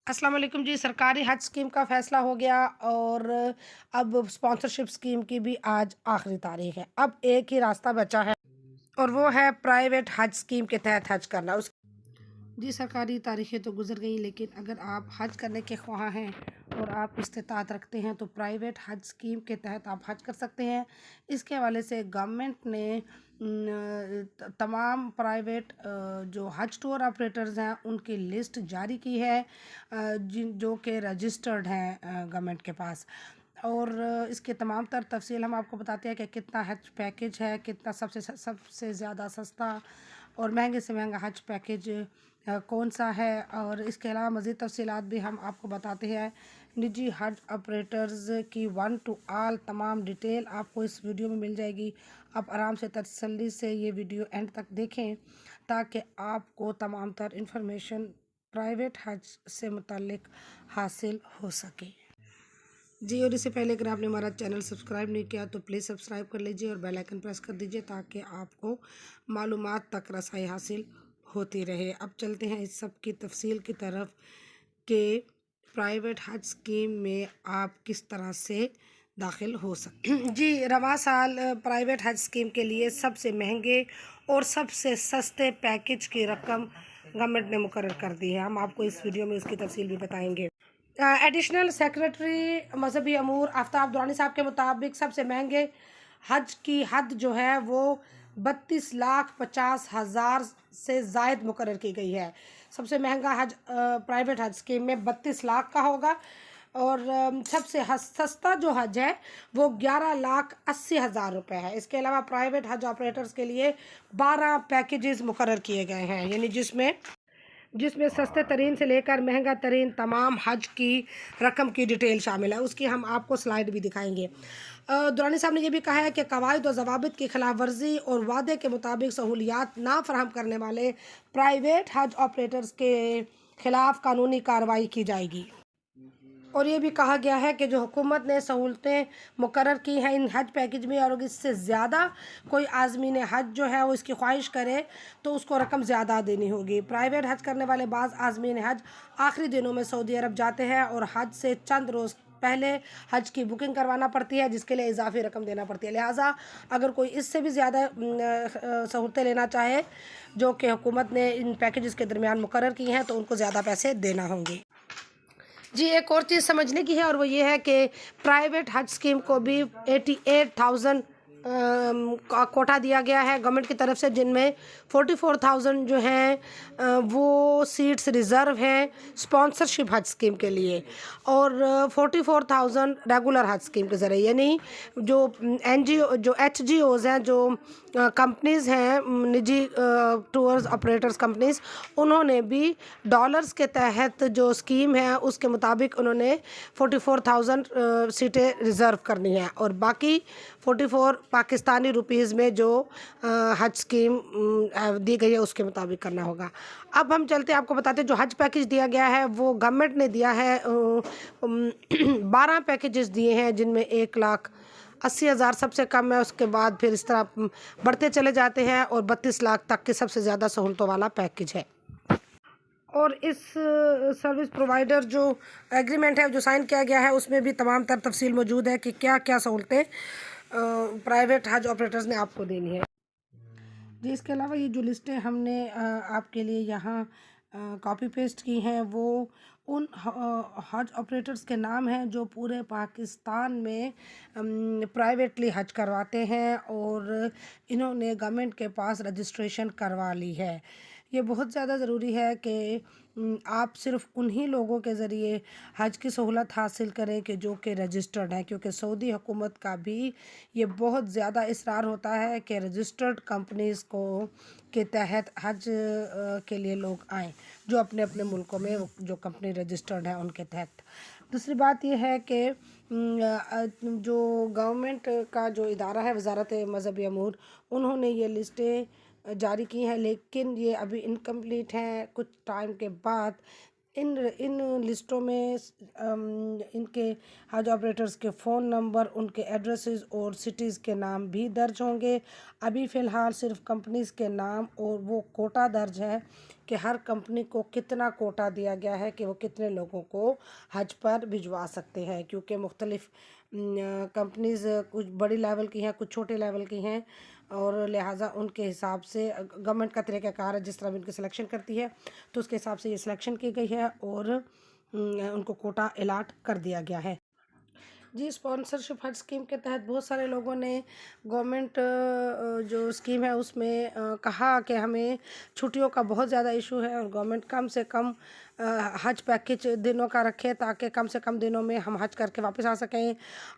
अस्सलाम वालेकुम जी। सरकारी हज स्कीम का फ़ैसला हो गया और अब स्पॉन्सरशिप स्कीम की भी आज आखिरी तारीख है। अब एक ही रास्ता बचा है और वो है प्राइवेट हज स्कीम के तहत हज करना। उस जी, सरकारी तारीखें तो गुजर गई, लेकिन अगर आप हज करने के ख्वाह हैं और आप इस्तिताअत रखते हैं तो प्राइवेट हज स्कीम के तहत आप हज कर सकते हैं। इसके हवाले से गवर्नमेंट ने तमाम प्राइवेट जो हज टूर ऑपरेटर्स हैं उनकी लिस्ट जारी की है, जिन जो कि रजिस्टर्ड हैं गवर्नमेंट के पास। और इसके तमाम तर तफसील हम आपको बताते हैं कि कितना हज पैकेज है, कितना सबसे ज़्यादा सस्ता और महंगे से महंगा हज पैकेज कौन सा है। और इसके अलावा मज़ीद तफसीलात भी हम आपको बताते हैं। निजी हज ऑपरेटर्स की वन टू आल तमाम डिटेल आपको इस वीडियो में मिल जाएगी। आप आराम से तसल्ली से ये वीडियो एंड तक देखें ताकि आपको तमाम तर इंफॉर्मेशन प्राइवेट हज से मुताल्लिक हासिल हो सके। जी, और इससे पहले अगर आपने हमारा चैनल सब्सक्राइब नहीं किया तो प्लीज़ सब्सक्राइब कर लीजिए और बेल आइकन प्रेस कर दीजिए ताकि आपको मालूमात तक रसाई हासिल होती रहे। अब चलते हैं इस सब की तफसील की तरफ कि प्राइवेट हज स्कीम में आप किस तरह से दाखिल हो सकते जी, रवां साल प्राइवेट हज स्कीम के लिए सबसे महंगे और सबसे सस्ते पैकेज की रकम गवर्नमेंट ने मुकर्रर कर दी है। हम आपको इस वीडियो में उसकी तफसील भी बताएंगे। एडिशनल सेक्रेटरी मजहबी अमूर आफ्ताब दुरानी साहब के मुताबिक सबसे महंगे हज की हद जो है वो 32,50,000 से ज़ायद मुकर्रर की गई है। सबसे महंगा हज प्राइवेट हज स्कीम में 32 लाख का होगा और सबसे सस्ता जो हज है वो 11,80,000 रुपये है। इसके अलावा प्राइवेट हज ऑपरेटर्स के लिए 12 पैकेजेस मुकर्रर किए गए हैं, यानी जिसमें जिसमें सस्ते तरीन से लेकर महंगा तरीन तमाम हज की रकम की डिटेल शामिल है। उसकी हम आपको स्लाइड भी दिखाएंगे। दुरानी साहब ने यह भी कहा है कि कवायद और ज़वाबित की खिलाफ वर्जी और वादे के मुताबिक सहूलियात ना फराहम करने वाले प्राइवेट हज ऑपरेटर्स के खिलाफ कानूनी कार्रवाई की जाएगी। और ये भी कहा गया है कि जो हुकूमत ने सहूलतें मुकर्रर की हैं इन हज पैकेज में, और इससे ज़्यादा कोई आज़मीन हज जो है वो इसकी ख्वाहिश करे तो उसको रकम ज़्यादा देनी होगी। प्राइवेट हज करने वाले बाज़ आज़मीन हज आखिरी दिनों में सऊदी अरब जाते हैं और हज से चंद रोज़ पहले हज की बुकिंग करवाना पड़ती है, जिसके लिए इजाफी रकम देना पड़ती है। लिहाजा अगर कोई इससे भी ज़्यादा सहूलतें लेना चाहे जो कि हुकूमत ने इन पैकेजेस के दरमियान मुकर्रर की हैं तो उनको ज़्यादा पैसे देना होंगे। जी, एक और चीज़ समझने की है और वो ये है कि प्राइवेट हज स्कीम को भी 88,000 का कोटा दिया गया है गवर्नमेंट की तरफ से, जिनमें 44,000 जो हैं वो सीट्स रिज़र्व हैं स्पॉन्सरशिप हज स्कीम के लिए और 44,000 रेगुलर हज स्कीम के ज़रिए। यानी जो NGO जो HGOs हैं, जो कंपनीज़ हैं निजी टूर्स ऑपरेटर्स कंपनीज़, उन्होंने भी डॉलर्स के तहत जो स्कीम है उसके मुताबिक उन्होंने 44,000 सीटें रिज़र्व करनी हैं और बाकी 44 पाकिस्तानी रुपीज़ में जो हज स्कीम दी गई है उसके मुताबिक करना होगा। अब हम चलते आपको बताते हैं जो हज पैकेज दिया गया है वो गवर्नमेंट ने दिया है 12 पैकेजेस दिए हैं, जिनमें 1,80,000 सबसे कम है, उसके बाद फिर इस तरह बढ़ते चले जाते हैं और 32 लाख तक के सबसे ज़्यादा सहूलतों वाला पैकेज है। और इस सर्विस प्रोवाइडर जो एग्रीमेंट है जो साइन किया गया है उसमें भी तमाम तर तफसील मौजूद है कि क्या क्या सहूलतें प्राइवेट हज ऑपरेटर्स ने आपको देनी है। जी, इसके अलावा ये जो लिस्टें हमने आपके लिए यहाँ कॉपी पेस्ट की हैं वो उन हज ऑपरेटर्स के नाम हैं जो पूरे पाकिस्तान में प्राइवेटली हज करवाते हैं और इन्होंने गवर्नमेंट के पास रजिस्ट्रेशन करवा ली है। ये बहुत ज़्यादा ज़रूरी है कि आप सिर्फ़ उन्हीं लोगों के ज़रिए हज की सहूलत हासिल करें कि जो कि रजिस्टर्ड हैं, क्योंकि सऊदी हुकूमत का भी ये बहुत ज़्यादा इसरार होता है कि रजिस्टर्ड कंपनीज़ को के तहत हज के लिए लोग आएँ जो अपने अपने मुल्कों में जो कंपनी रजिस्टर्ड है उनके तहत। दूसरी बात यह है कि जो गवर्नमेंट का जो इदारा है वजारत मजहबी अमूर, उन्होंने ये लिस्टें जारी की हैं, लेकिन ये अभी इनकम्प्लीट हैं। कुछ टाइम के बाद इन लिस्टों में इनके हज ऑपरेटर्स के फ़ोन नंबर, उनके एड्रेसेस और सिटीज़ के नाम भी दर्ज होंगे। अभी फ़िलहाल सिर्फ कंपनीज़ के नाम और वो कोटा दर्ज है कि हर कंपनी को कितना कोटा दिया गया है कि वो कितने लोगों को हज पर भिजवा सकते हैं, क्योंकि मुख्तलिफ़ कंपनीज़ कुछ बड़ी लेवल की हैं, कुछ छोटे लेवल की हैं, और लिहाजा उनके हिसाब से गवर्नमेंट का तरीक़ाकार है जिस तरह भी उनकी सिलेक्शन करती है, तो उसके हिसाब से ये सिलेक्शन की गई है और उनको कोटा अलाट कर दिया गया है। जी, स्पॉन्सरशिप हज स्कीम के तहत बहुत सारे लोगों ने गवर्नमेंट जो स्कीम है उसमें कहा कि हमें छुट्टियों का बहुत ज़्यादा इशू है और गवर्नमेंट कम से कम हज पैकेज दिनों का रखे ताकि कम से कम दिनों में हम हज करके वापस आ सकें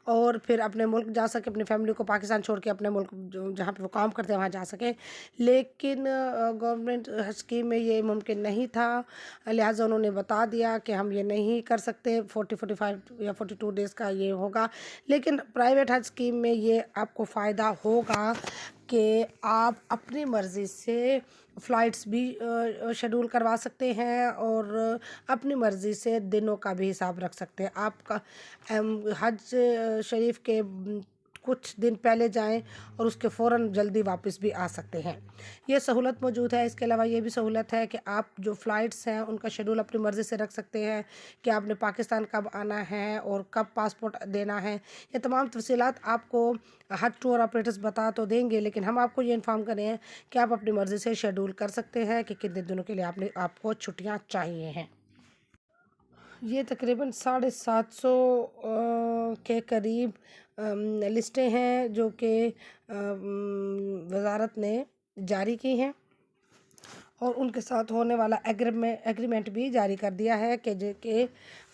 और फिर अपने मुल्क जा सकें, अपनी फैमिली को पाकिस्तान छोड़ के अपने मुल्क जहाँ पे वो काम करते हैं वहाँ जा सकें। लेकिन गवर्नमेंट हज स्कीम में ये मुमकिन नहीं था, लिहाजा उन्होंने बता दिया कि हम ये नहीं कर सकते, 45 या 42 डेज़ का ये होगा। लेकिन प्राइवेट हज स्कीम में ये आपको फ़ायदा होगा कि आप अपनी मर्ज़ी से फ़्लाइट्स भी शेड्यूल करवा सकते हैं और अपनी मर्ज़ी से दिनों का भी हिसाब रख सकते हैं। आपका हज शरीफ के कुछ दिन पहले जाएं और उसके फ़ौरन जल्दी वापस भी आ सकते हैं, ये सहूलत मौजूद है। इसके अलावा ये भी सहूलत है कि आप जो फ़्लाइट्स हैं उनका शेड्यूल अपनी मर्ज़ी से रख सकते हैं कि आपने पाकिस्तान कब आना है और कब पासपोर्ट देना है। ये तमाम तफ़सीलात आपको हज टूर ऑपरेटर्स बता तो देंगे, लेकिन हम आपको ये इन्फॉर्म कर रहे हैं कि आप अपनी मर्ज़ी से शेड्यूल कर सकते हैं कि कितने दिनों के लिए आपको छुट्टियाँ चाहिए हैं। ये तकरीबन 750 के करीब लिस्टें हैं जो कि वज़ारत ने जारी की हैं और उनके साथ होने वाला एग्रीमेंट भी जारी कर दिया है कि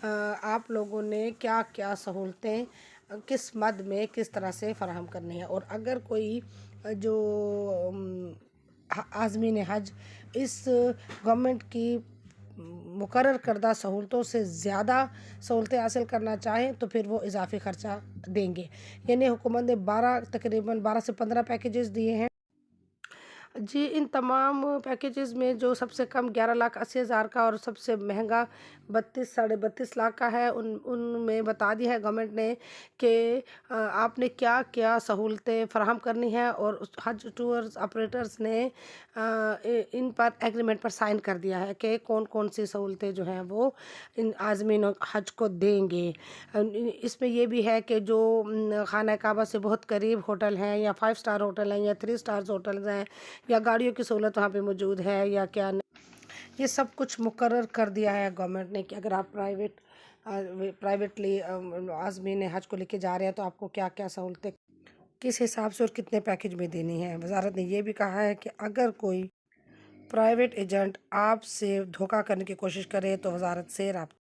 आप लोगों ने क्या क्या सहूलतें किस मद में किस तरह से फ़राहम करनी है। और अगर कोई जो आज़मीन हज इस गवर्नमेंट की मुकर्रर करदा सहूलतों से ज़्यादा सहूलतें हासिल करना चाहें तो फिर वो इजाफ़ी ख़र्चा देंगे। यानी हुकूमत ने तकरीबन 12 से 15 पैकेजेस दिए हैं। जी, इन तमाम पैकेजेस में जो सबसे कम 11,80,000 का और सबसे महंगा 32 साढ़े 32 लाख का है, उनमें बता दिया है गवर्नमेंट ने कि आपने क्या क्या सहूलतें फ़राहम करनी हैं और उस हज टूर्स ऑपरेटर्स ने इन पर एग्रीमेंट पर साइन कर दिया है कि कौन कौन सी सहूलतें जो हैं वो इन आज़मीन हज को देंगे। इसमें ये भी है कि जो खाना काबा से बहुत करीब होटल हैं या 5 स्टार होटल हैं या 3 स्टार्स होटल्स हैं या गाड़ियों की सहूलत वहाँ पे मौजूद है या क्या नहीं, ये सब कुछ मुकर्रर कर दिया है गवर्नमेंट ने कि अगर आप प्राइवेटली आज़मीन हज को लेके जा रहे हैं तो आपको क्या क्या सहूलतें किस हिसाब से और कितने पैकेज में देनी है। वज़ारत ने ये भी कहा है कि अगर कोई प्राइवेट एजेंट आपसे धोखा करने की कोशिश करे तो वज़ारत से